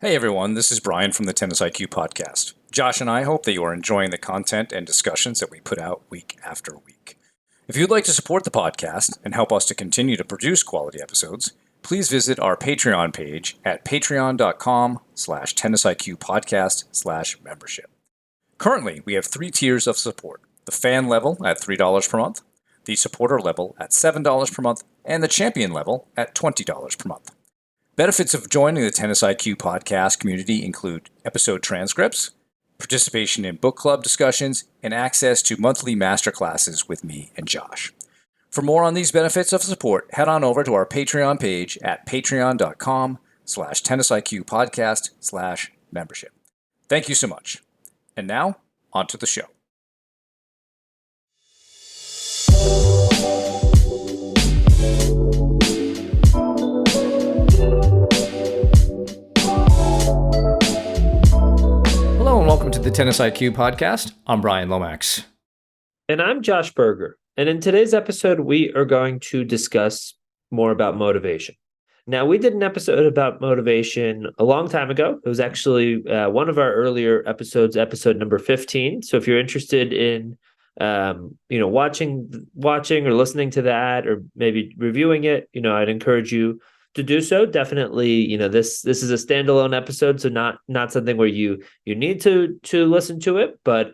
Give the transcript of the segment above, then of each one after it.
Hey everyone, this is Brian from the Tennis IQ podcast. Josh and I hope that you are enjoying the content and discussions that we put out week after week. If you'd like to support the podcast and help us to continue to produce quality episodes, please visit our Patreon page at patreon.com/tennisiqpodcast/membership. Currently, we have 3 tiers of support: the fan level at $3 per month, the supporter level at $7 per month, and the champion level at $20 per month. Benefits of joining the Tennis IQ podcast community include episode transcripts, participation in book club discussions, and access to monthly masterclasses with me and Josh. For more on these benefits of support, head on over to our Patreon page at patreon.com/tennisiqpodcast/membership. Thank you so much. And now, on to the show. Hello and welcome to the Tennis IQ podcast. I'm Brian Lomax. And I'm Josh Berger. And in today's episode, we are going to discuss more about motivation. Now, we did an episode about motivation a long time ago. It was actually one of our earlier episodes, episode number 15. So if you're interested in watching or listening to that, or maybe reviewing it, I'd encourage you to do so. Definitely, this is a standalone episode, so not something where you need to listen to it. But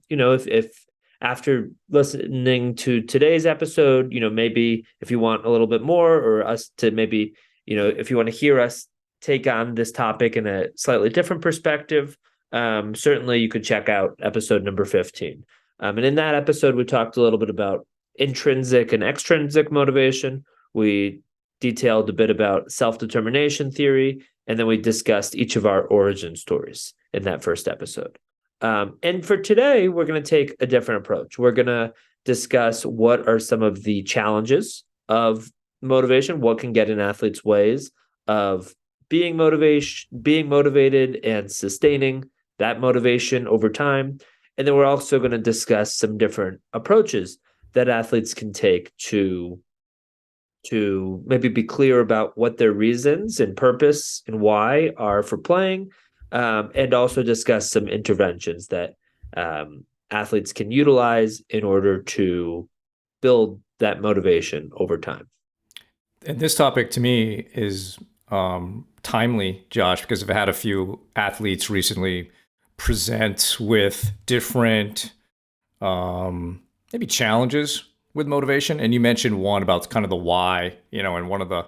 if after listening to today's episode, maybe if you want a little bit more, or us to maybe, if you want to hear us take on this topic in a slightly different perspective, certainly you could check out episode number 15. And in that episode, we talked a little bit about intrinsic and extrinsic motivation. We detailed a bit about self-determination theory, and then we discussed each of our origin stories in that first episode. And for today, we're going to take a different approach. We're going to discuss what are some of the challenges of motivation, what can get in athletes' ways of being motivated and sustaining that motivation over time. And then we're also going to discuss some different approaches that athletes can take to maybe be clear about what their reasons and purpose and why are for playing, and also discuss some interventions that athletes can utilize in order to build that motivation over time. And this topic to me is timely, Josh, because I've had a few athletes recently present with different maybe challenges with motivation. And you mentioned one about kind of the why, and one of the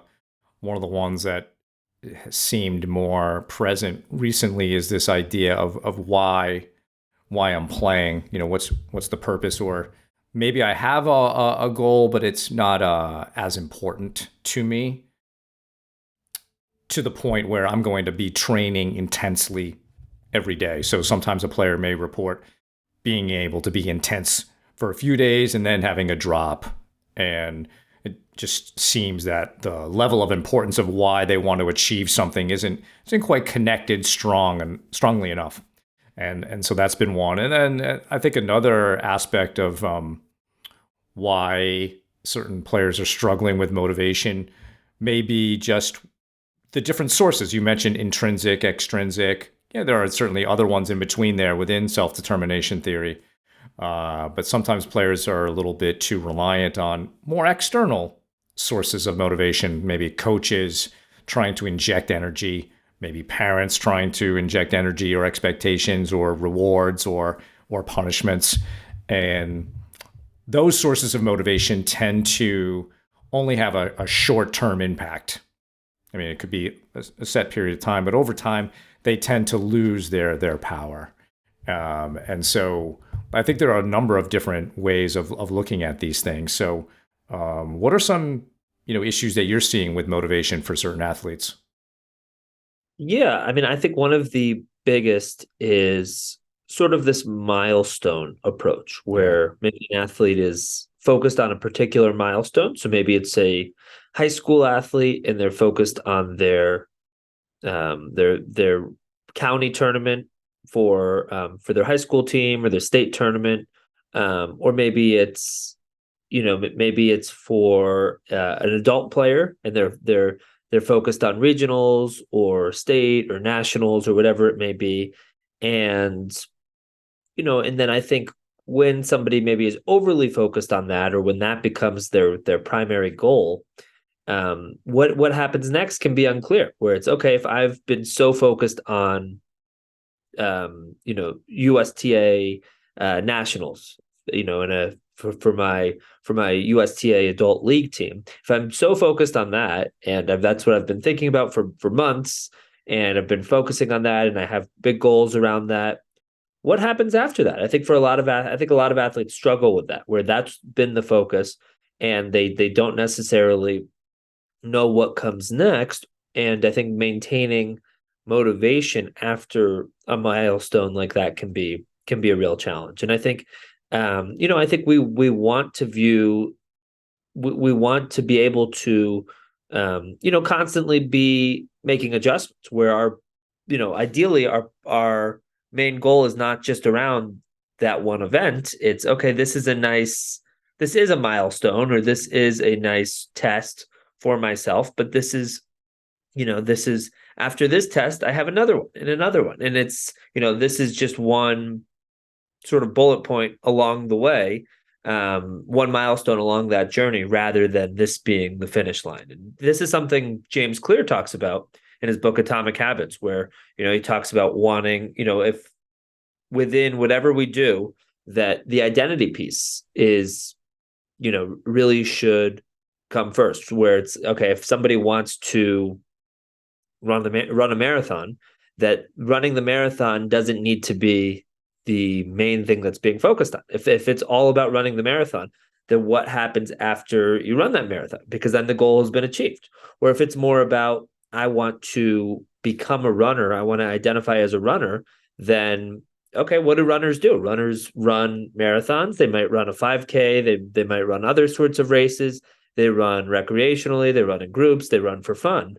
ones that seemed more present recently is this idea of why I'm playing. What's the purpose? Or maybe I have a goal, but it's not as important to me, to the point where I'm going to be training intensely every day. So sometimes a player may report being able to be intense for a few days and then having a drop. And it just seems that the level of importance of why they want to achieve something isn't quite connected strongly enough. And so that's been one. And then I think another aspect of why certain players are struggling with motivation may be just the different sources. You mentioned intrinsic, extrinsic. Yeah, there are certainly other ones in between there within self-determination theory. But sometimes players are a little bit too reliant on more external sources of motivation, maybe coaches trying to inject energy, maybe parents trying to inject energy or expectations or rewards or punishments. And those sources of motivation tend to only have a short-term impact. I mean, it could be a set period of time, but over time, they tend to lose their power. And so I think there are a number of different ways of looking at these things. So what are some issues that you're seeing with motivation for certain athletes? Yeah, I mean, I think one of the biggest is sort of this milestone approach, where maybe an athlete is focused on a particular milestone. So maybe it's a high school athlete and they're focused on their county tournament for their high school team or their state tournament, or maybe it's for an adult player and they're focused on regionals or state or nationals or whatever it may be. And, and then I think when somebody maybe is overly focused on that, or when that becomes their primary goal, what happens next can be unclear. Where it's okay, if I've been so focused on USTA nationals, in a for my USTA adult league team. If I'm so focused on that, and that's what I've been thinking about for months, and I've been focusing on that, and I have big goals around that. What happens after that? I think a lot of athletes struggle with that, where that's been the focus, and they don't necessarily know what comes next. And I think maintaining motivation after a milestone like that can be a real challenge. And I think I think we want to view we want to be able to constantly be making adjustments where ideally our main goal is not just around that one event. It's okay, this is a milestone, or this is a nice test for myself, but this is after this test I have another one and another one, and it's this is just one sort of bullet point along the way, one milestone along that journey, rather than this being the finish line. And this is something James Clear talks about in his book Atomic Habits, where he talks about wanting, if within whatever we do, that the identity piece is really should come first, where it's okay, if somebody wants to run a marathon, that running the marathon doesn't need to be the main thing that's being focused on. If it's all about running the marathon, then what happens after you run that marathon? Because then the goal has been achieved. Or if it's more about, I want to become a runner, I want to identify as a runner, then okay, what do runners do? Runners run marathons. They might run a 5K. They might run other sorts of races. They run recreationally. They run in groups. They run for fun.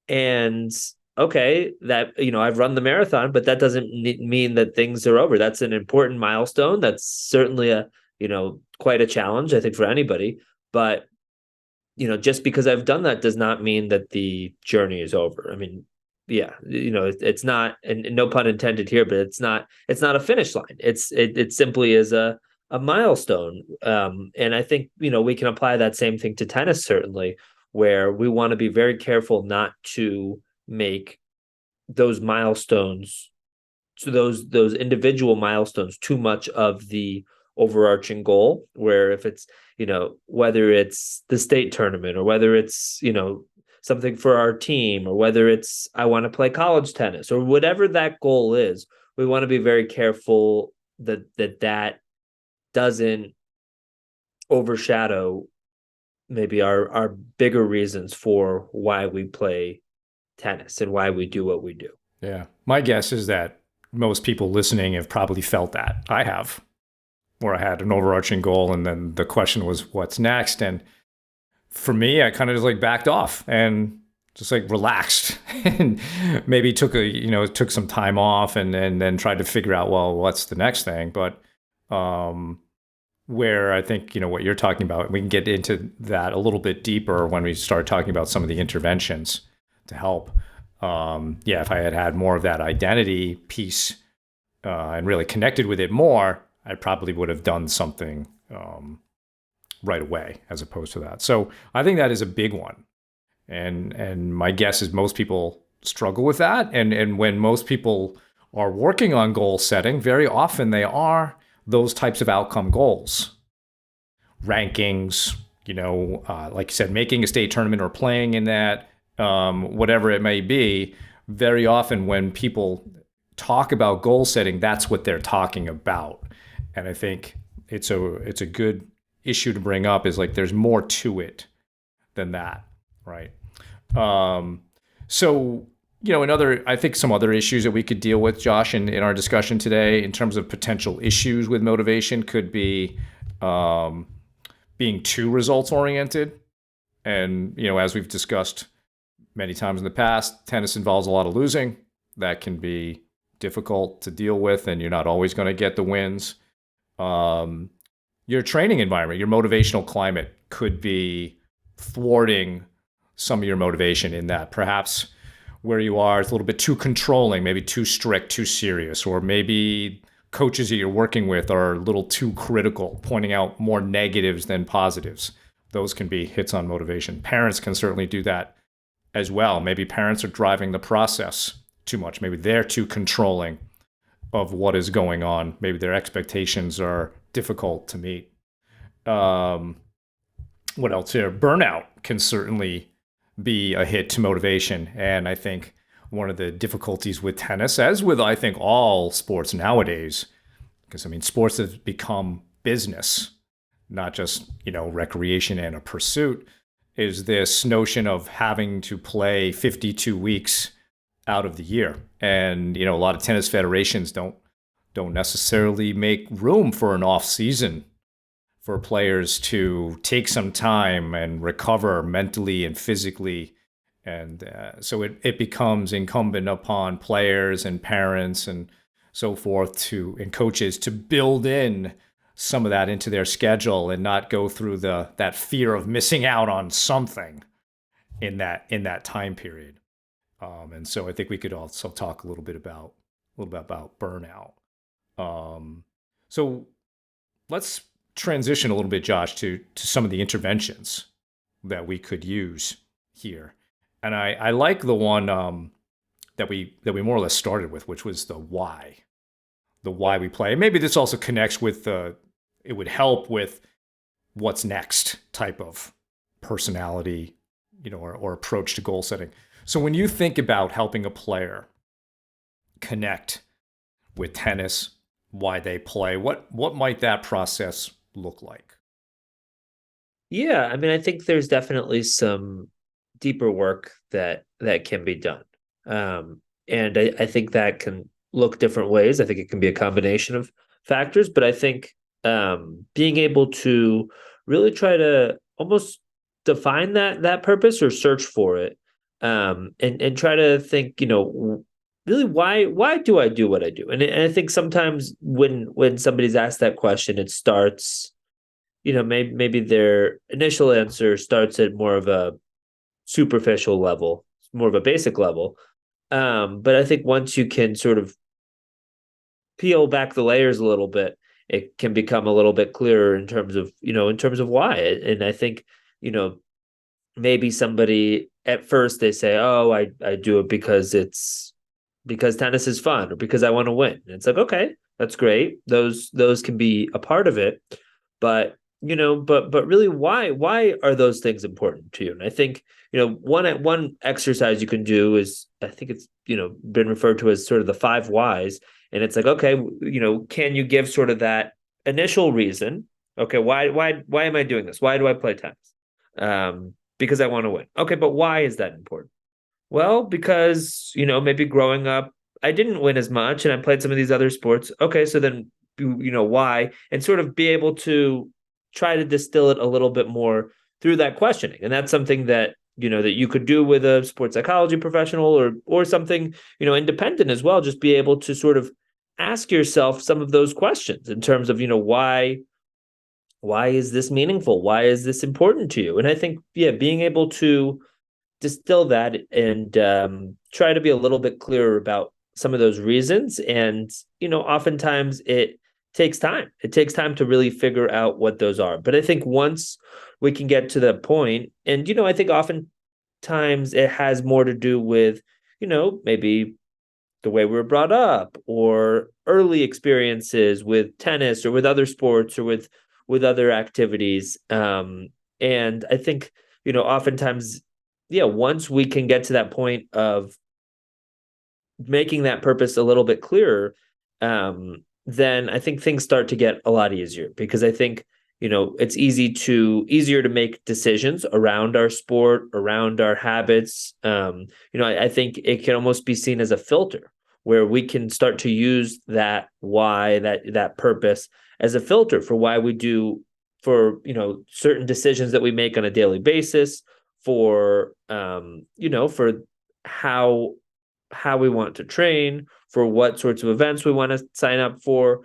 And okay, that I've run the marathon, but that doesn't mean that things are over. That's an important milestone. That's certainly a quite a challenge, I think, for anybody. But just because I've done that does not mean that the journey is over. I mean, yeah, it's not, and no pun intended here, but it's not a finish line. It simply is a milestone. And I think we can apply that same thing to tennis, certainly, where we want to be very careful not to make those milestones, so those individual milestones, too much of the overarching goal. Where if it's whether it's the state tournament, or whether it's something for our team, or whether it's I want to play college tennis, or whatever that goal is, we want to be very careful that doesn't overshadow maybe our bigger reasons for why we play tennis and why we do what we do. Yeah. My guess is that most people listening have probably felt that. I have, where I had an overarching goal, and then the question was, what's next? And for me, I kind of just backed off and just relaxed, and maybe took some time off, and then tried to figure out, well, what's the next thing? But where I think, what you're talking about, we can get into that a little bit deeper when we start talking about some of the interventions to help. If I had more of that identity piece and really connected with it more, I probably would have done something right away as opposed to that. So I think that is a big one. And my guess is most people struggle with that. And when most people are working on goal setting, very often they are those types of outcome goals. Rankings, like you said, making a state tournament or playing in that, whatever it may be. Very often when people talk about goal setting, that's what they're talking about. And I think it's a good issue to bring up, is there's more to it than that, right? So, I think some other issues that we could deal with, Josh, in our discussion today, in terms of potential issues with motivation, could be being too results oriented. And, as we've discussed many times in the past, tennis involves a lot of losing. That can be difficult to deal with, and you're not always going to get the wins. Your training environment, your motivational climate could be thwarting some of your motivation in that perhaps where you are is a little bit too controlling, maybe too strict, too serious, or maybe coaches that you're working with are a little too critical, pointing out more negatives than positives. Those can be hits on motivation. Parents can certainly do that as well. Maybe parents are driving the process too much. Maybe they're too controlling of what is going on. Maybe their expectations are difficult to meet. Um, what else here? Burnout can certainly be a hit to motivation. And I think one of the difficulties with tennis, as with I think all sports nowadays, because I mean, sports have become business, not just, recreation and a pursuit, is this notion of having to play 52 weeks out of the year. And, a lot of tennis federations don't necessarily make room for an off season for players to take some time and recover mentally and physically. And so it becomes incumbent upon players and parents and so forth and coaches to build in some of that into their schedule and not go through that fear of missing out on something in that time period. And so I think we could also talk a little bit about burnout. So let's transition a little bit, Josh, to some of the interventions that we could use here. And I like the one that we more or less started with, which was the why we play. Maybe this also connects with it would help with what's next type of personality, or approach to goal setting. So when you think about helping a player connect with tennis, why they play, what might that process look like? Yeah, I mean, I think there's definitely some deeper work that can be done. And I think that can look different ways. I think it can be a combination of factors, but I think being able to really try to almost define that purpose or search for it, and try to think, really why do I do what I do? And I think sometimes when somebody's asked that question, it starts, maybe their initial answer starts at more of a superficial level, more of a basic level. But I think once you can sort of peel back the layers a little bit, it can become a little bit clearer in terms of why. And I think, maybe somebody at first they say, "Oh, I do it because tennis is fun or because I want to win." And it's like, okay, that's great. Those can be a part of it, but but really, why are those things important to you? And I think one exercise you can do is, I think it's been referred to as sort of the 5 whys, and it's like, okay, can you give sort of that initial reason? Okay, why am I doing this? Why do I play tennis? Because I want to win. Okay, but why is that important? Well, because, maybe growing up, I didn't win as much and I played some of these other sports. Okay, so then, why? And sort of be able to try to distill it a little bit more through that questioning. And that's something that, that you could do with a sports psychology professional or something, independent as well. Just be able to sort of ask yourself some of those questions in terms of, why is this meaningful? Why is this important to you? And I think, yeah, being able to distill that and try to be a little bit clearer about some of those reasons. And, oftentimes it takes time. It takes time to really figure out what those are. But I think once we can get to that point, and, I think oftentimes it has more to do with, maybe the way we were brought up or early experiences with tennis or with other sports or with other activities. And I think, oftentimes, yeah, once we can get to that point of making that purpose a little bit clearer, then I think things start to get a lot easier, because I think, it's easier to make decisions around our sport, around our habits. I think it can almost be seen as a filter where we can start to use that why, that purpose as a filter for why we do, for, certain decisions that we make on a daily basis, for, for how we want to train, for what sorts of events we want to sign up for,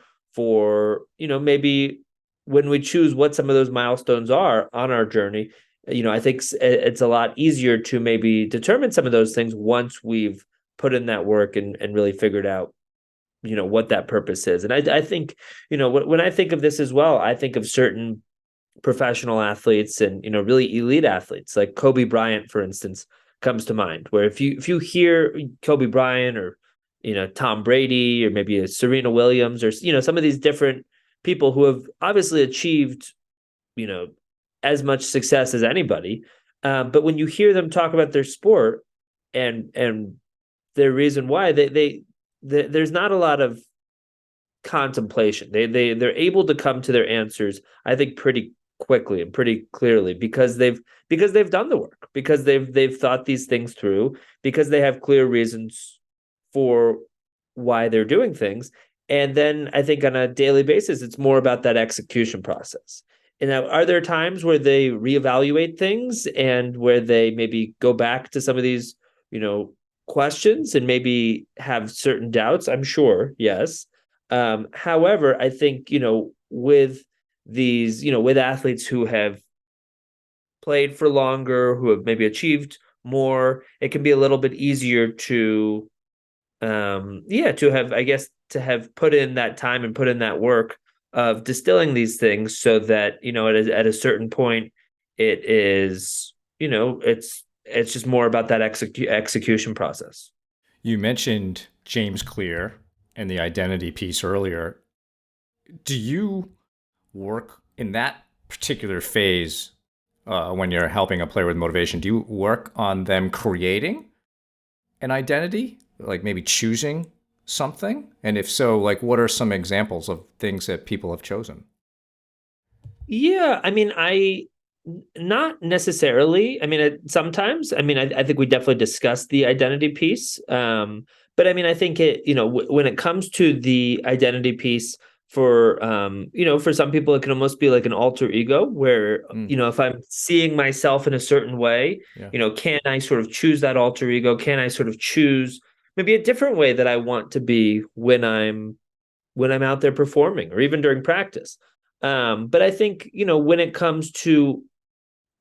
maybe when we choose what some of those milestones are on our journey, I think it's a lot easier to maybe determine some of those things once we've put in that work and really figured out what that purpose is. And I think when I think of this as well, I think of certain professional athletes and really elite athletes like Kobe Bryant, for instance, comes to mind. Where if you hear Kobe Bryant or Tom Brady or maybe a Serena Williams or some of these different people who have obviously achieved you know as much success as anybody, but when you hear them talk about their sport and their reason why there's not a lot of contemplation. They're able to come to their answers, I think, pretty quickly and pretty clearly because they've done the work, because they've thought these things through, because they have clear reasons for why they're doing things. And then I think on a daily basis, it's more about that execution process. And now, are there times where they reevaluate things and where they maybe go back to some of these, questions and maybe have certain doubts? I'm sure, yes. However, I think, with these, with athletes who have played for longer, who have maybe achieved more, it can be a little bit easier to, to have put in that time and put in that work of distilling these things so that, at a certain point, it is, it's just more about that execution process. You mentioned James Clear and the identity piece earlier. Do you work in that particular phase when you're helping a player with motivation? Do you work on them creating an identity, like maybe choosing something? And if so, like what are some examples of things that people have chosen? Yeah, I mean, I not necessarily. I mean, sometimes. I mean, I think we definitely discussed the identity piece. But I mean, I think when it comes to the identity piece for some people, it can almost be like an alter ego where, Mm, if I'm seeing myself in a certain way, yeah. can I sort of choose that alter ego? Can I sort of choose maybe a different way that I want to be when I'm out there performing or even during practice? But I think, when it comes to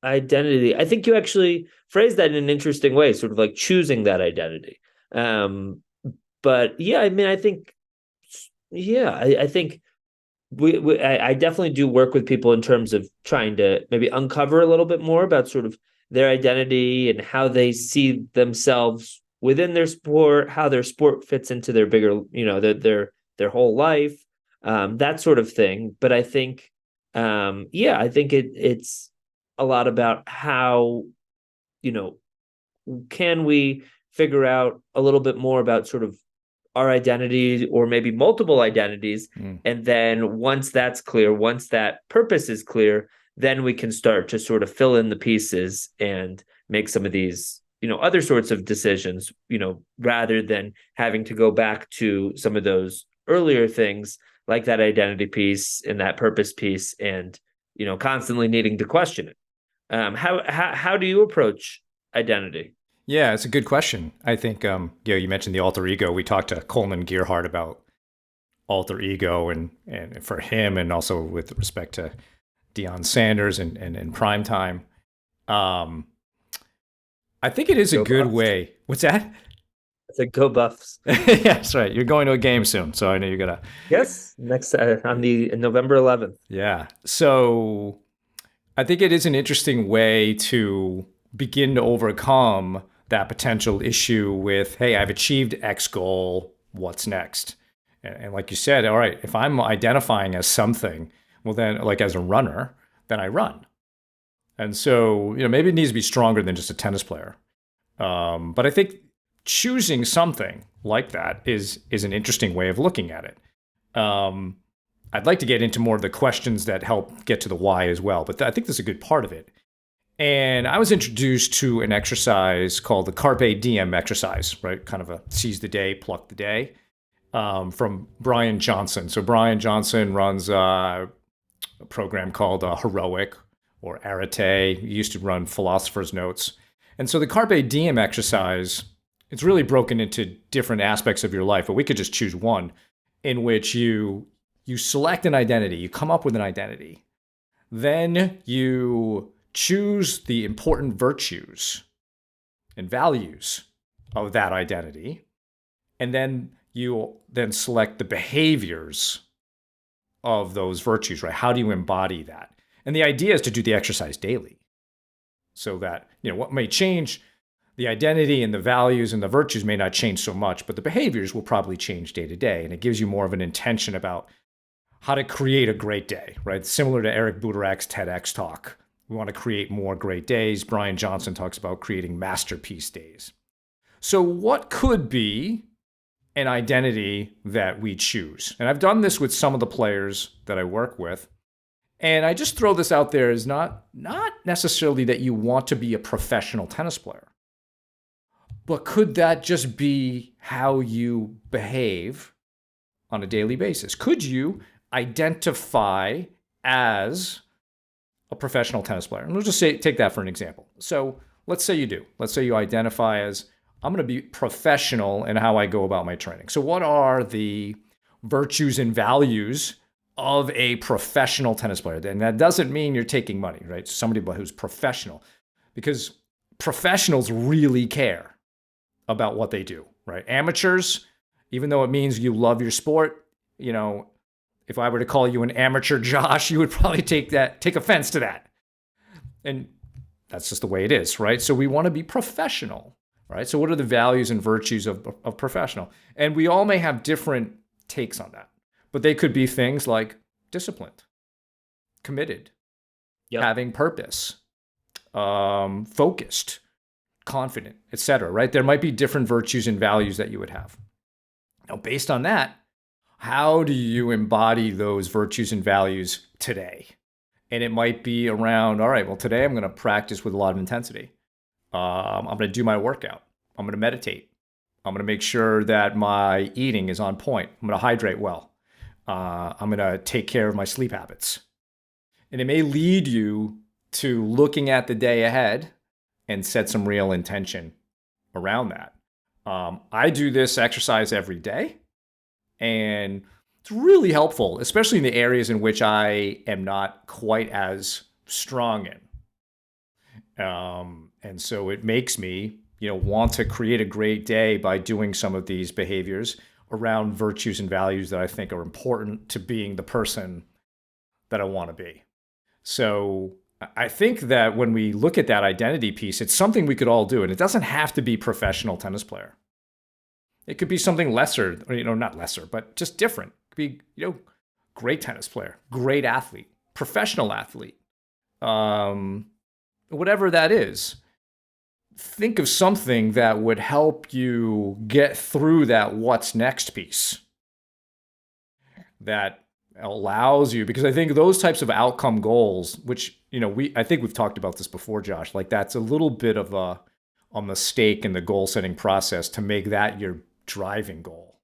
identity, I think you actually phrased that in an interesting way, sort of like choosing that identity. Um, but yeah, I mean, I think, yeah, I think I definitely do work with people in terms of trying to maybe uncover a little bit more about sort of their identity and how they see themselves within their sport, how their sport fits into their bigger, their whole life, that sort of thing. But I think, I think it's a lot about how, you know, can we figure out a little bit more about sort of our identity or maybe multiple identities. Mm. And then once that's clear, once that purpose is clear, then we can start to sort of fill in the pieces and make some of these, other sorts of decisions, rather than having to go back to some of those earlier things like that identity piece and that purpose piece and, constantly needing to question it. How do you approach identity? Yeah, it's a good question. I think, you mentioned the alter ego. We talked to Coleman Gearhart about alter ego and for him, and also with respect to Deion Sanders and prime time. Um, I think it is a Go good Buffs. way. What's that? It's like go Buffs. Yeah, that's right. You're going to a game soon, so I know you're gonna. Yes, next on the November 11th. Yeah. So I think it is an interesting way to begin to overcome that potential issue with, hey, I've achieved X goal. What's next? And like you said, all right, if I'm identifying as something, well, then, like as a runner, then I run. And so, maybe it needs to be stronger than just a tennis player. But I think choosing something like that is an interesting way of looking at it. Um, I'd like to get into more of the questions that help get to the why as well, but I think that's a good part of it. And I was introduced to an exercise called the Carpe Diem exercise, right? Kind of a seize the day, pluck the day, from Brian Johnson. So Brian Johnson runs a program called Heroic or Arete. He used to run Philosopher's Notes. And so the Carpe Diem exercise, it's really broken into different aspects of your life, but we could just choose one in which you select an identity, you come up with an identity, then you choose the important virtues and values of that identity, and then you then select the behaviors of those virtues, right? How do you embody that? And the idea is to do the exercise daily so that, what may change, the identity and the values and the virtues may not change so much, but the behaviors will probably change day to day. And it gives you more of an intention about how to create a great day, right? Similar to Eric Buderak's TEDx talk. We want to create more great days. Brian Johnson talks about creating masterpiece days. So what could be an identity that we choose? And I've done this with some of the players that I work with. And I just throw this out there as not necessarily that you want to be a professional tennis player, but could that just be how you behave on a daily basis? Could you identify as a professional tennis player? And we'll just take that for an example. So let's say you do. Let's say you identify as, I'm going to be professional in how I go about my training. So what are the virtues and values of a professional tennis player? And that doesn't mean you're taking money, right? Somebody who's professional, because professionals really care about what they do, right? Amateurs, even though it means you love your sport, if I were to call you an amateur Josh, you would probably take offense to that. And that's just the way it is, right? So we want to be professional, right? So what are the values and virtues of professional? And we all may have different takes on that, but they could be things like disciplined, committed, having purpose, focused, confident, etc., right? There might be different virtues and values that you would have. Now, based on that, how do you embody those virtues and values today? And it might be around, all right, well, today I'm going to practice with a lot of intensity. I'm going to do my workout. I'm going to meditate. I'm going to make sure that my eating is on point. I'm going to hydrate well. I'm going to take care of my sleep habits. And it may lead you to looking at the day ahead and set some real intention around that. I do this exercise every day. And it's really helpful, especially in the areas in which I am not quite as strong in. And so it makes me, want to create a great day by doing some of these behaviors around virtues and values that I think are important to being the person that I want to be. So I think that when we look at that identity piece, it's something we could all do. And it doesn't have to be professional tennis player. It could be something lesser, not lesser, but just different. It could be, great tennis player, great athlete, professional athlete, whatever that is. Think of something that would help you get through that what's next piece that allows you, because I think those types of outcome goals, which, I think we've talked about this before, Josh, like that's a little bit of a mistake in the goal setting process to make that your driving goal.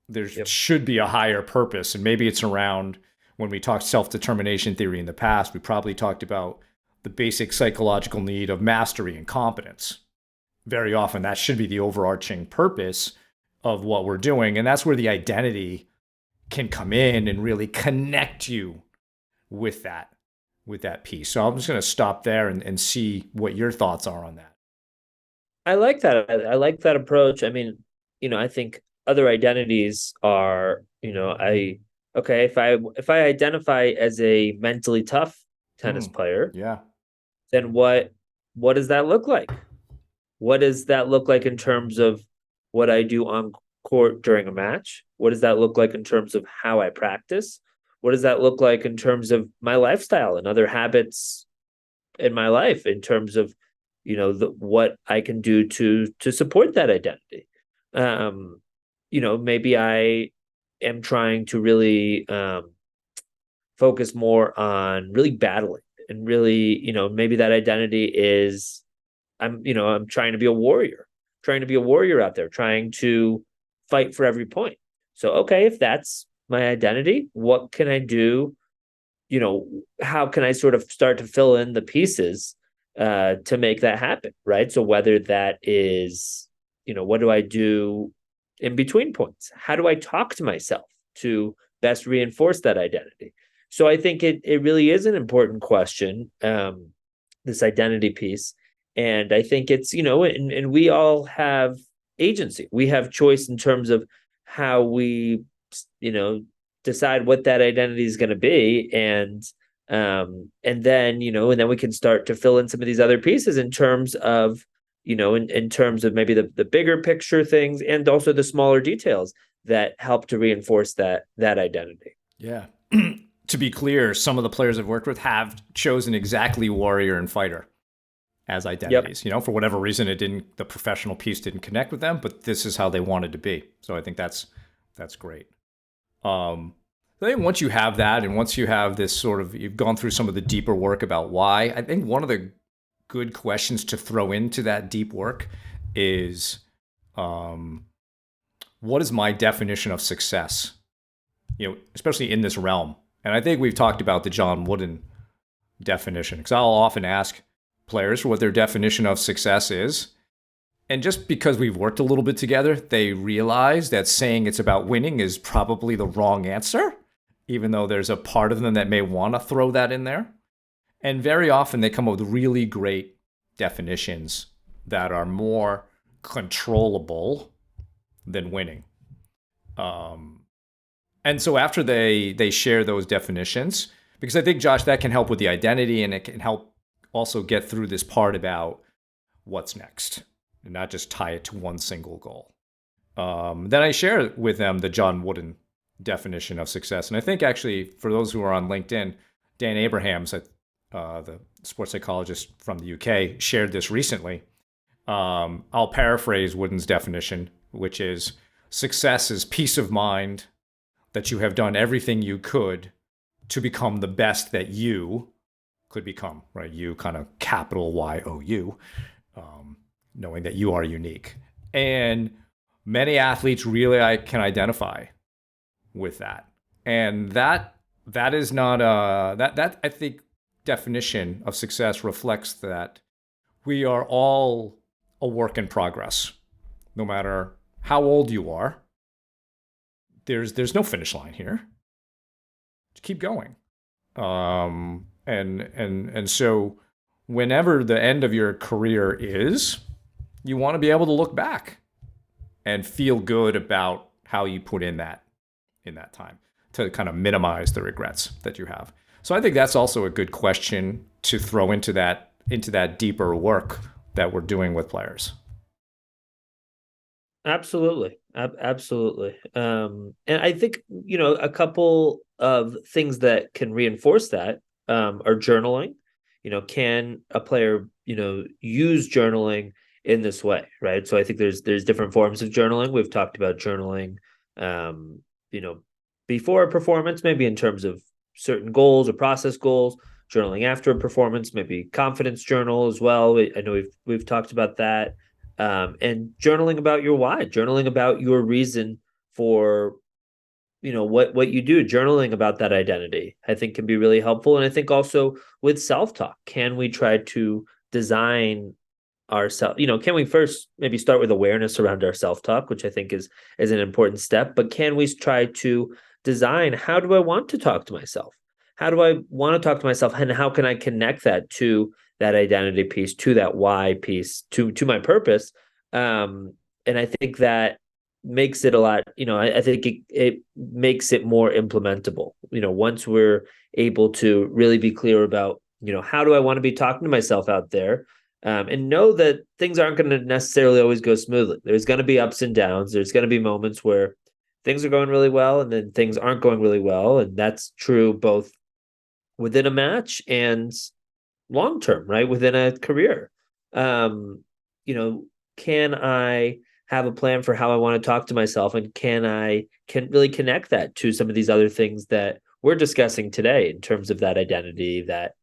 There should be a higher purpose. And maybe it's around, when we talked self-determination theory in the past, we probably talked about the basic psychological need of mastery and competence. Very often that should be the overarching purpose of what we're doing. And that's where the identity can come in and really connect you with that piece. So I'm just going to stop there and see what your thoughts are on that. I like that. I like that approach. I mean, I think other identities are, if I identify as a mentally tough tennis player, then what does that look like? What does that look like in terms of what I do on court during a match? What does that look like in terms of how I practice? What does that look like in terms of my lifestyle and other habits in my life, in terms of, what I can do to support that identity? Maybe I am trying to really focus more on really battling, and really, maybe that identity is I'm trying to be a warrior out there, trying to fight for every point. So, okay, if that's my identity, what can I do? How can I sort of start to fill in the pieces to make that happen, right? So whether that is, what do I do in between points? How do I talk to myself to best reinforce that identity? So I think it really is an important question. this identity piece. And I think it's, and we all have agency. We have choice in terms of how we, you know, decide what that identity is going to be. And then, and then we can start to fill in some of these other pieces in terms of, in terms of maybe the bigger picture things and also the smaller details that help to reinforce that identity. Yeah. To be clear, some of the players I've worked with have chosen exactly warrior and fighter as Yep. identities. For whatever reason, the professional piece didn't connect with them, but this is how they wanted to be. So I think that's great. I think once you have that, and once you have this sort of, you've gone through some of the deeper work about why, I think one of the good questions to throw into that deep work is, what is my definition of success? Especially in this realm. And I think we've talked about the John Wooden definition, because I'll often ask players for what their definition of success is. And just because we've worked a little bit together, they realize that saying it's about winning is probably the wrong answer, even though there's a part of them that may want to throw that in there. And very often they come up with really great definitions that are more controllable than winning. And so after they share those definitions, because I think, Josh, that can help with the identity, and it can help also get through this part about what's next and not just tie it to one single goal. Then I share with them the John Wooden definition of success. And I think actually for those who are on LinkedIn, Dan Abrahams, the sports psychologist from the UK, shared this recently. I'll paraphrase Wooden's definition, which is success is peace of mind that you have done everything you could to become the best that you could become, right? You kind of capital Y-O-U, knowing that you are unique. And many athletes really I can identify with that. And that is not that I think definition of success reflects that we are all a work in progress. No matter how old you are, there's no finish line here. Just keep going. And so whenever the end of your career is, you want to be able to look back and feel good about how you put in that time to kind of minimize the regrets that you have. So I think that's also a good question to throw into that deeper work that we're doing with players. Absolutely. Absolutely. And I think, a couple of things that can reinforce that are journaling. Can a player, use journaling in this way, right? So I think there's different forms of journaling. We've talked about journaling, before a performance, maybe in terms of certain goals or process goals, journaling after a performance, maybe confidence journal as well. I know we've talked about that. And journaling about your why, journaling about your reason for, what you do, journaling about that identity, I think can be really helpful. And I think also with self-talk, can we try to design ourselves, can we first maybe start with awareness around our self-talk, which I think is an important step, but can we try to design, how do I want to talk to myself? How do I want to talk to myself? And how can I connect that to that identity piece, to that why piece, to my purpose? And I think that makes it a lot, I think it makes it more implementable. Once we're able to really be clear about, how do I want to be talking to myself out there? And know that things aren't going to necessarily always go smoothly. There's going to be ups and downs. There's going to be moments where things are going really well and then things aren't going really well. And that's true both within a match and long term, right? Within a career. Can I have a plan for how I want to talk to myself? And can really connect that to some of these other things that we're discussing today in terms of that identity, that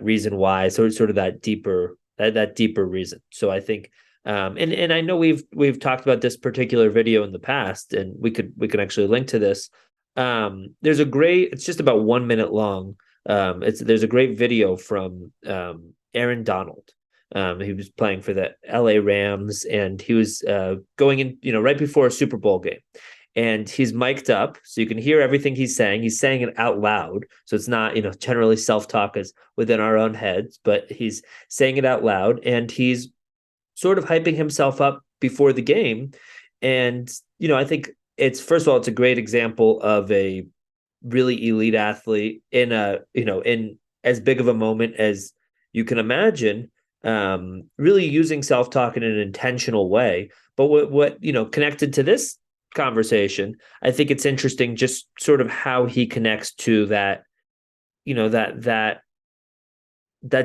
reason why, sort of that deeper reason. So I think and I know we've talked about this particular video in the past, and we could actually link to this. It's just about 1 minute long. There's a great video from Aaron Donald. He was playing for the LA Rams, and he was going in, right before a Super Bowl game. and he's mic'd up so you can hear everything he's saying. He's saying it out loud. So it's not, generally self-talk is within our own heads, but he's saying it out loud and he's sort of hyping himself up before the game. And, I think it's, first of all, it's a great example of a really elite athlete in in as big of a moment as you can imagine, really using self-talk in an intentional way. But what connected to this conversation, I think it's interesting just sort of how he connects to that, that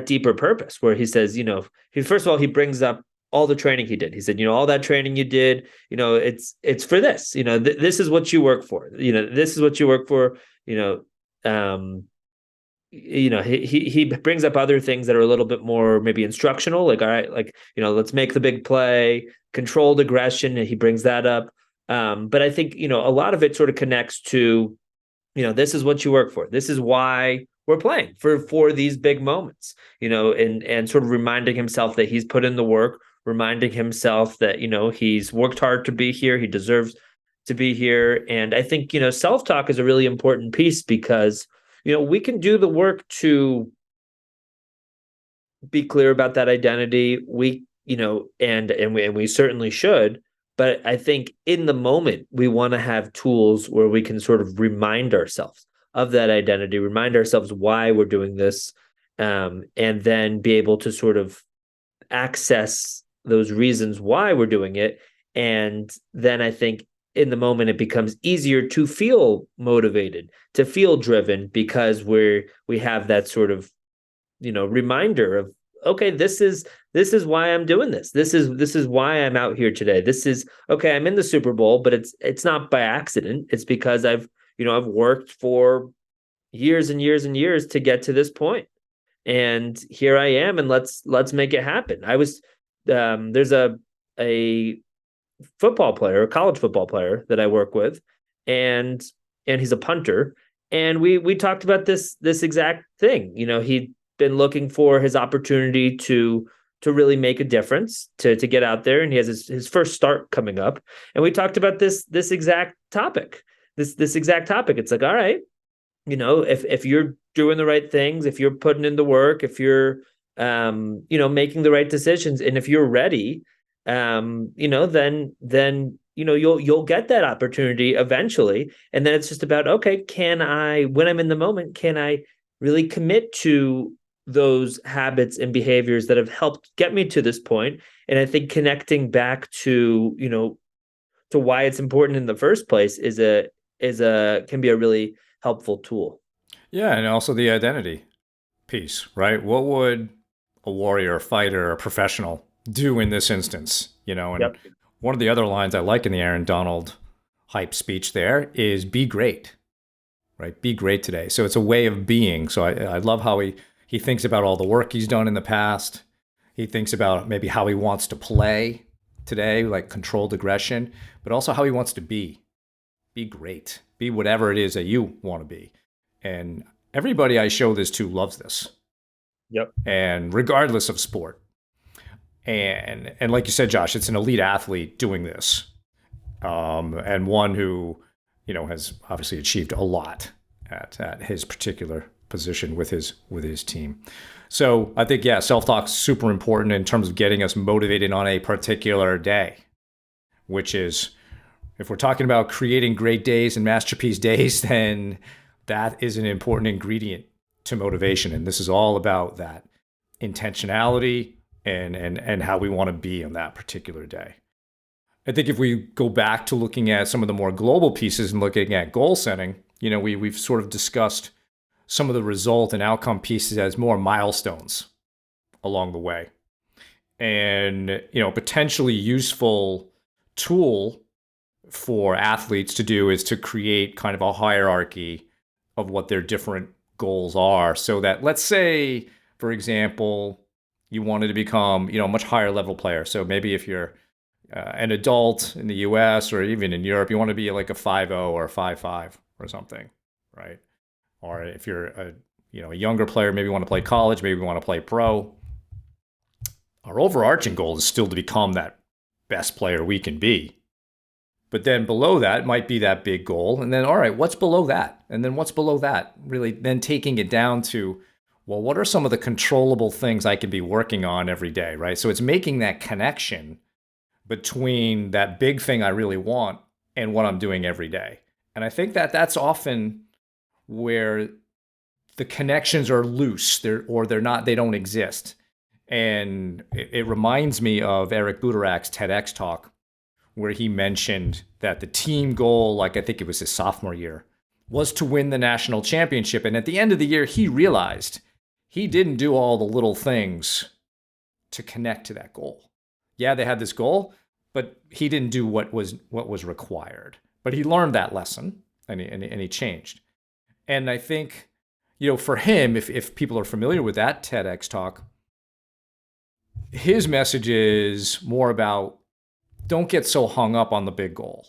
deeper purpose, where he says, he, first of all, he brings up all the training he did. He said, all that training you did, it's for this, this is what you work for. This is what you work for. He brings up other things that are a little bit more maybe instructional, like, all right, like, let's make the big play, controlled aggression. And he brings that up. But I think, a lot of it sort of connects to, this is what you work for. This is why we're playing for these big moments, and sort of reminding himself that he's put in the work, reminding himself that, he's worked hard to be here. He deserves to be here. And I think, self-talk is a really important piece because, we can do the work to be clear about that identity. We, and we certainly should. But I think in the moment, we want to have tools where we can sort of remind ourselves of that identity, remind ourselves why we're doing this, and then be able to sort of access those reasons why we're doing it. And then I think in the moment, it becomes easier to feel motivated, to feel driven, because we have that sort of, reminder of, okay, this is why I'm doing this. This is why I'm out here today. This is, okay, I'm in the Super Bowl, but it's not by accident. It's because I've worked for years and years and years to get to this point. And here I am, and let's make it happen. I was there's a football player, a college football player that I work with, and he's a punter. And we talked about this exact thing. He'd been looking for his opportunity to really make a difference, to get out there, and he has his first start coming up. And we talked about this exact topic. This exact topic. It's like, all right, if you're doing the right things, if you're putting in the work, if you're making the right decisions, and if you're ready, then you'll get that opportunity eventually. And then it's just about, okay, when I'm in the moment, can I really commit to those habits and behaviors that have helped get me to this point? And I think connecting back to, to why it's important in the first place can be a really helpful tool. Yeah, and also the identity piece, right? What would a warrior, a fighter, a professional do in this instance? And Yep. one of the other lines I like in the Aaron Donald hype speech there is be great, right? Be great today. So it's a way of being. So I love how he thinks about all the work he's done in the past. He thinks about maybe how he wants to play today, like controlled aggression, but also how he wants to be. Be great. Be whatever it is that you want to be. And everybody I show this to loves this. Yep. And regardless of sport. And like you said, Josh, it's an elite athlete doing this. And one who, has obviously achieved a lot at his particular position with his team. So I think, yeah, self-talk is super important in terms of getting us motivated on a particular day, which is, if we're talking about creating great days and masterpiece days, then that is an important ingredient to motivation. And this is all about that intentionality and how we want to be on that particular day. I think if we go back to looking at some of the more global pieces and looking at goal setting, we've sort of discussed some of the result and outcome pieces as more milestones along the way. And, potentially useful tool for athletes to do is to create kind of a hierarchy of what their different goals are, so that, let's say, for example, you wanted to become, a much higher level player. So maybe if you're an adult in the US or even in Europe, you want to be like a 5.0 or a 5.5 or something, right? Or if you're a younger player, maybe you want to play college, maybe you want to play pro. Our overarching goal is still to become that best player we can be. But then below that might be that big goal. And then, all right, what's below that? And then what's below that? Really, then taking it down to, well, what are some of the controllable things I can be working on every day, right? So it's making that connection between that big thing I really want and what I'm doing every day. And I think that that's often where the connections are loose, they're not, they don't exist. And it reminds me of Eric Buderak's TEDx talk, where he mentioned that the team goal, like I think it was his sophomore year, was to win the national championship. And at the end of the year, he realized he didn't do all the little things to connect to that goal. Yeah, they had this goal, but he didn't do what was required. But he learned that lesson, and he changed. And I think, for him, if people are familiar with that TEDx talk, his message is more about don't get so hung up on the big goal.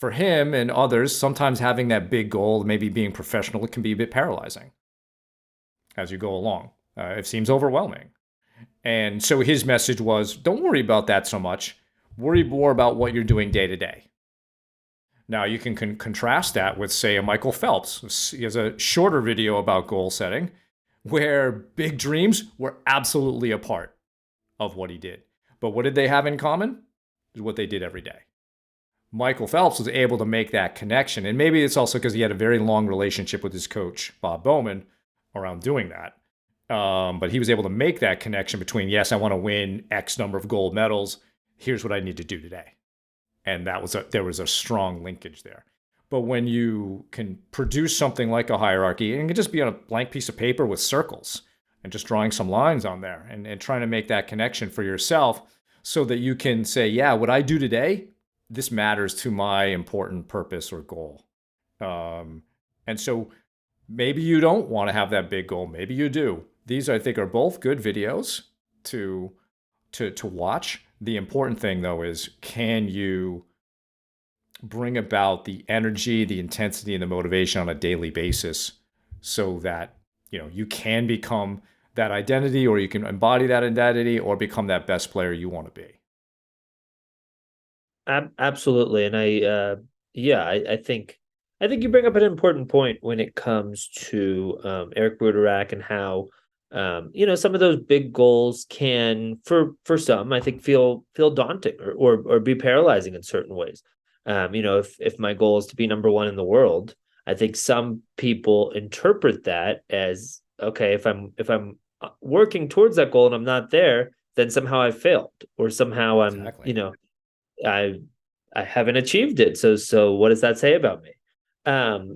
For him and others, sometimes having that big goal, maybe being professional, it can be a bit paralyzing as you go along. It seems overwhelming. And so his message was, don't worry about that so much. Worry more about what you're doing day to day. Now, you can contrast that with, say, a Michael Phelps. He has a shorter video about goal setting where big dreams were absolutely a part of what he did. But what did they have in common? Is what they did every day. Michael Phelps was able to make that connection. And maybe it's also because he had a very long relationship with his coach, Bob Bowman, around doing that. But he was able to make that connection between, yes, I want to win X number of gold medals. Here's what I need to do today. And there was a strong linkage there. But when you can produce something like a hierarchy, and it can just be on a blank piece of paper with circles and just drawing some lines on there and trying to make that connection for yourself so that you can say, yeah, what I do today, this matters to my important purpose or goal. And so maybe you don't want to have that big goal. Maybe you do. These, I think, are both good videos to watch. The important thing, though, is can you bring about the energy, the intensity, and the motivation on a daily basis so that you can become that identity, or you can embody that identity, or become that best player you want to be. Absolutely. And I think you bring up an important point when it comes to Eric Buderak and how some of those big goals can, for some, I think feel daunting or be paralyzing in certain ways. If my goal is to be number one in the world, I think some people interpret that as, okay, if I'm working towards that goal and I'm not there, then somehow I failed, or somehow I'm, Exactly. I haven't achieved it. So what does that say about me?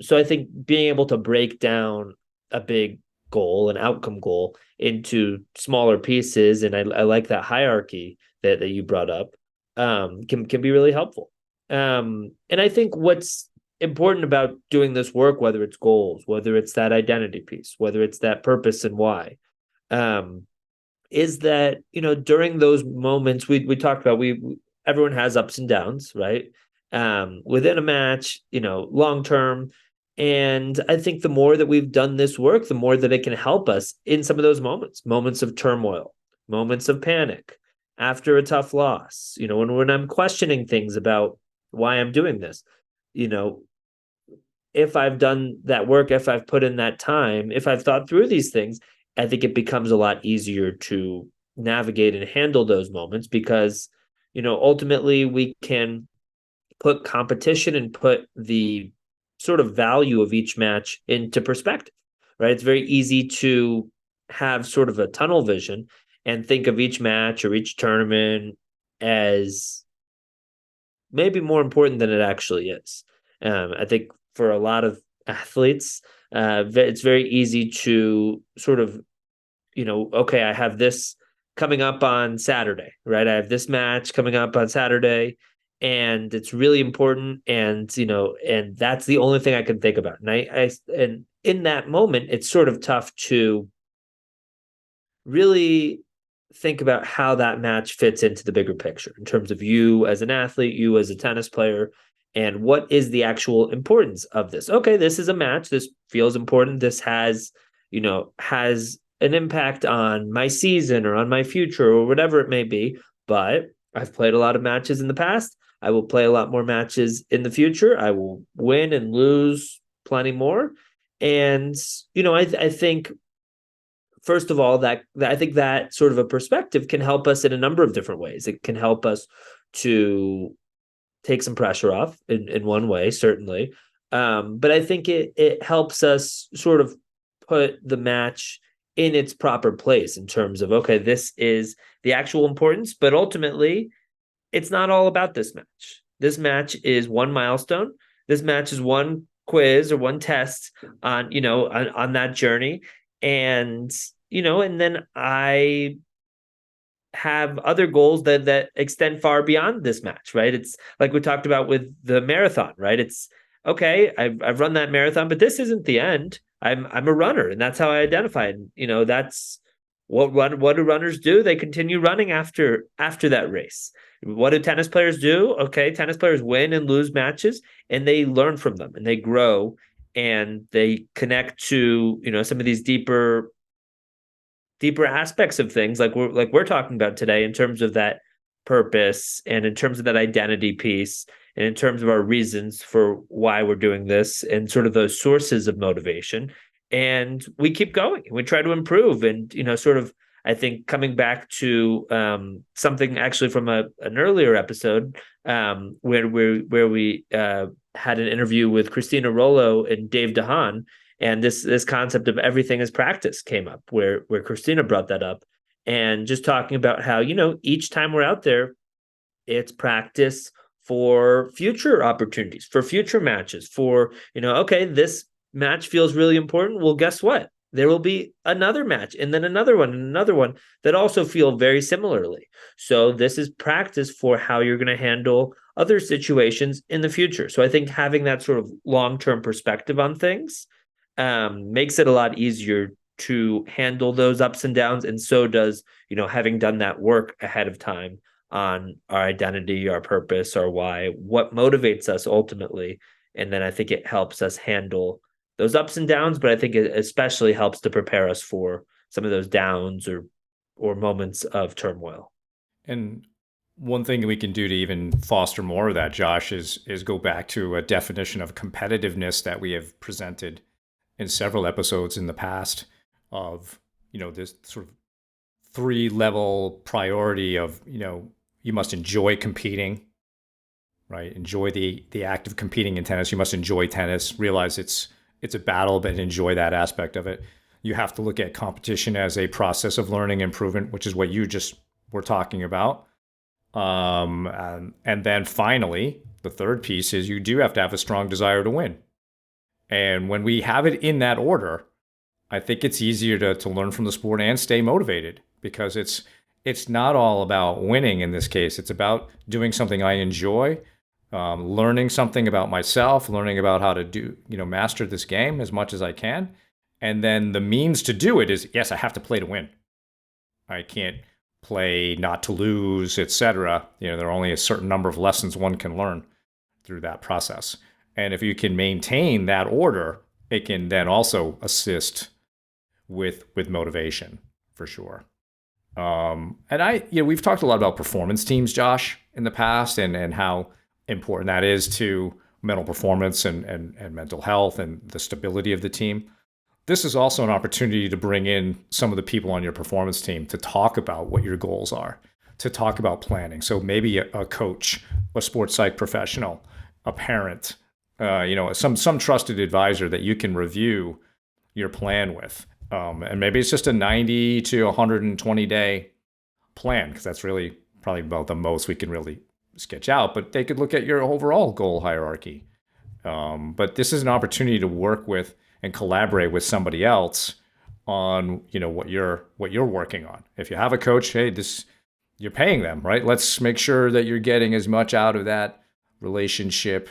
So I think being able to break down a big goal, an outcome goal, into smaller pieces, and I like that hierarchy that you brought up, can be really helpful. And I think what's important about doing this work, whether it's goals, whether it's that identity piece, whether it's that purpose and why, is that during those moments we talked about, everyone has ups and downs, right? Within a match, long term. And I think the more that we've done this work, the more that it can help us in some of those moments of turmoil, moments of panic, after a tough loss, when I'm questioning things about why I'm doing this, if I've done that work, if I've put in that time, if I've thought through these things, I think it becomes a lot easier to navigate and handle those moments, because, ultimately we can put competition and put the sort of value of each match into perspective, right? It's very easy to have sort of a tunnel vision and think of each match or each tournament as maybe more important than it actually is. I think for a lot of athletes, it's very easy to sort of, okay, I have this coming up on Saturday, right? I have this match coming up on Saturday, and it's really important, and and that's the only thing I can think about. And in that moment, it's sort of tough to really think about how that match fits into the bigger picture in terms of you as an athlete, you as a tennis player, and what is the actual importance of this. Okay, this is a match. This feels important. This has an impact on my season or on my future or whatever it may be. But I've played a lot of matches in the past. I will play a lot more matches in the future. I will win and lose plenty more. And, I think, first of all, that I think that sort of a perspective can help us in a number of different ways. It can help us to take some pressure off in one way, certainly. But I think it helps us sort of put the match in its proper place in terms of, okay, this is the actual importance, but ultimately it's not all about this match. This match is one milestone. This match is one quiz or one test on that journey. And, and then I have other goals that extend far beyond this match, right? It's like we talked about with the marathon, right? It's okay, I've run that marathon, but this isn't the end. I'm a runner, and that's how I identify. And that's what do runners do? They continue running after that race. What do tennis players do? Okay, tennis players win and lose matches, and they learn from them, and they grow, and they connect to some of these deeper aspects of things like we're talking about today in terms of that purpose and in terms of that identity piece and in terms of our reasons for why we're doing this and sort of those sources of motivation. And we keep going. We try to improve and, sort of, I think coming back to something actually from an earlier episode where we had an interview with Christina Rollo and Dave DeHaan. And this concept of everything is practice came up where Christina brought that up, and just talking about how, each time we're out there, it's practice for future opportunities, for future matches, for, okay, this match feels really important. Well, guess what? There will be another match and then another one and another one that also feel very similarly. So this is practice for how you're going to handle other situations in the future. So I think having that sort of long-term perspective on things makes it a lot easier to handle those ups and downs. And so does, having done that work ahead of time on our identity, our purpose, our why, what motivates us ultimately. And then I think it helps us handle those ups and downs, but I think it especially helps to prepare us for some of those downs or moments of turmoil. And one thing we can do to even foster more of that, Josh, is go back to a definition of competitiveness that we have presented in several episodes in the past of, this sort of 3-level priority of, you must enjoy competing, right? Enjoy the act of competing in tennis. You must enjoy tennis, realize it's a battle, but enjoy that aspect of it. You have to look at competition as a process of learning and improvement, which is what you just were talking about. And then finally, the third piece is you do have to have a strong desire to win. And when we have it in that order, I think it's easier to learn from the sport and stay motivated, because it's not all about winning in this case. It's about doing something I enjoy, learning something about myself, learning about how to master this game as much as I can. And then the means to do it is, yes, I have to play to win. I can't play not to lose, etc. There are only a certain number of lessons one can learn through that process. And if you can maintain that order, it can then also assist with motivation for sure. And we've talked a lot about performance teams, Josh, in the past, and how important that is to mental performance and mental health and the stability of the team. This is also an opportunity to bring in some of the people on your performance team to talk about what your goals are, to talk about planning. So maybe a coach, a sports psych professional, a parent, some trusted advisor that you can review your plan with. And maybe it's just a 90 to 120 day plan, because that's really probably about the most we can really sketch out. But they could look at your overall goal hierarchy. But this is an opportunity to work with and collaborate with somebody else on, what you're working on. If you have a coach, hey, you're paying them, right? Let's make sure that you're getting as much out of that relationship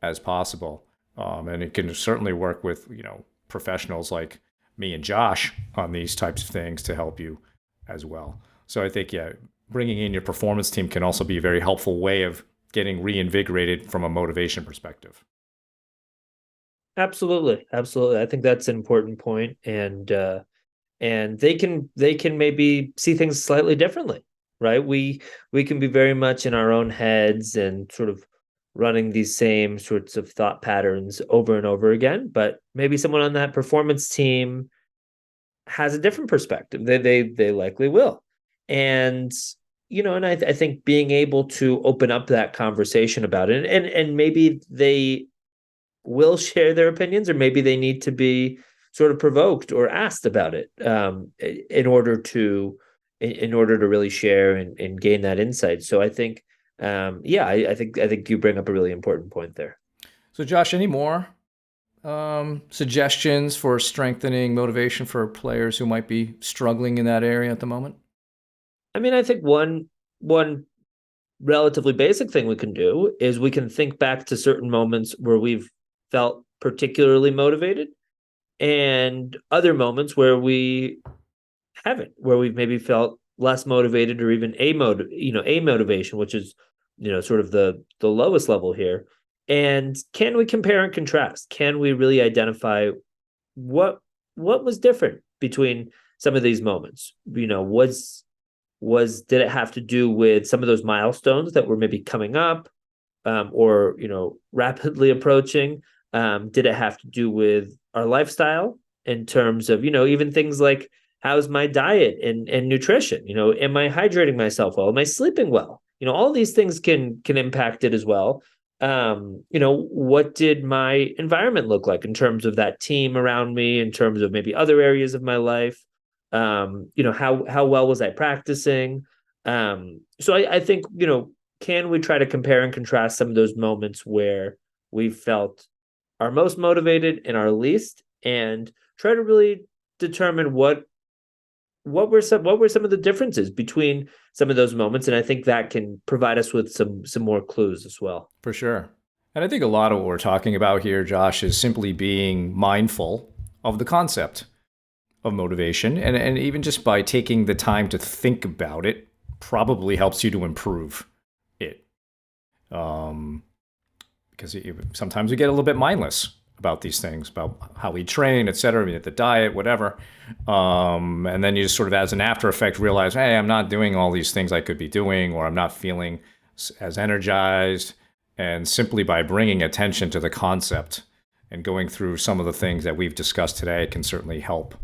as possible. And it can certainly work with, professionals like me and Josh on these types of things to help you as well. So I think, bringing in your performance team can also be a very helpful way of getting reinvigorated from a motivation perspective. Absolutely. I think that's an important point. And they can maybe see things slightly differently. right? We can be very much in our own heads and sort of running these same sorts of thought patterns over and over again. But maybe someone on that performance team has a different perspective. They likely will. And and I think being able to open up that conversation about it, and maybe they will share their opinions, or maybe they need to be sort of provoked or asked about it, in order to really share and gain that insight. So I think, I think you bring up a really important point there. So, Josh, any more suggestions for strengthening motivation for players who might be struggling in that area at the moment? I mean, I think one relatively basic thing we can do is we can think back to certain moments where we've felt particularly motivated, and other moments where we haven't, where we've maybe felt less motivated, or even a motivation, which is sort of the lowest level here. And can we compare and contrast? Can we really identify what was different between some of these moments? Did it have to do with some of those milestones that were maybe coming up, or rapidly approaching? Did it have to do with our lifestyle, in terms of even things like, how's my diet and nutrition? Am I hydrating myself well? Am I sleeping well? All these things can impact it as well. What did my environment look like in terms of that team around me, in terms of maybe other areas of my life? How well was I practicing? So I think, can we try to compare and contrast some of those moments where we felt our most motivated and our least, and try to really determine what were some of the differences between some of those moments. And I think that can provide us with some more clues as well. For sure. And I think a lot of what we're talking about here, Josh, is simply being mindful of the concept of motivation. And even just by taking the time to think about it probably helps you to improve it. Because sometimes we get a little bit mindless about these things, about how we train, et cetera, the diet, whatever. And then you just sort of, as an after effect, realize, hey, I'm not doing all these things I could be doing, or I'm not feeling as energized. And simply by bringing attention to the concept and going through some of the things that we've discussed today can certainly help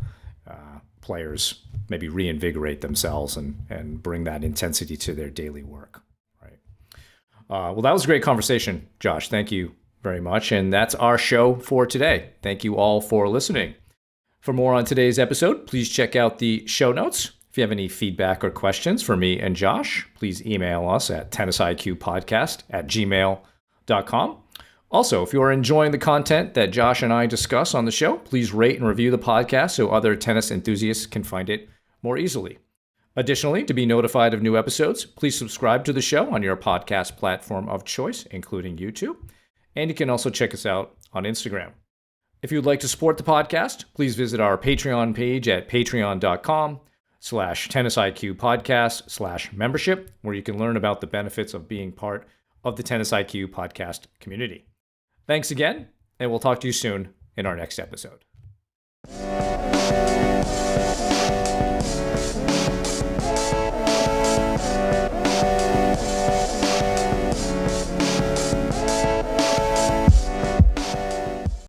players maybe reinvigorate themselves and bring that intensity to their daily work. Right. Well, that was a great conversation, Josh. Thank you very much. And that's our show for today. Thank you all for listening. For more on today's episode, please check out the show notes. If you have any feedback or questions for me and Josh, please email us at tennisiqpodcast@gmail.com. Also, if you are enjoying the content that Josh and I discuss on the show, please rate and review the podcast so other tennis enthusiasts can find it more easily. Additionally, to be notified of new episodes, please subscribe to the show on your podcast platform of choice, including YouTube. And you can also check us out on Instagram. If you'd like to support the podcast, please visit our Patreon page at patreon.com/tennisiqpodcast/membership, where you can learn about the benefits of being part of the Tennis IQ podcast community. Thanks again, and we'll talk to you soon in our next episode.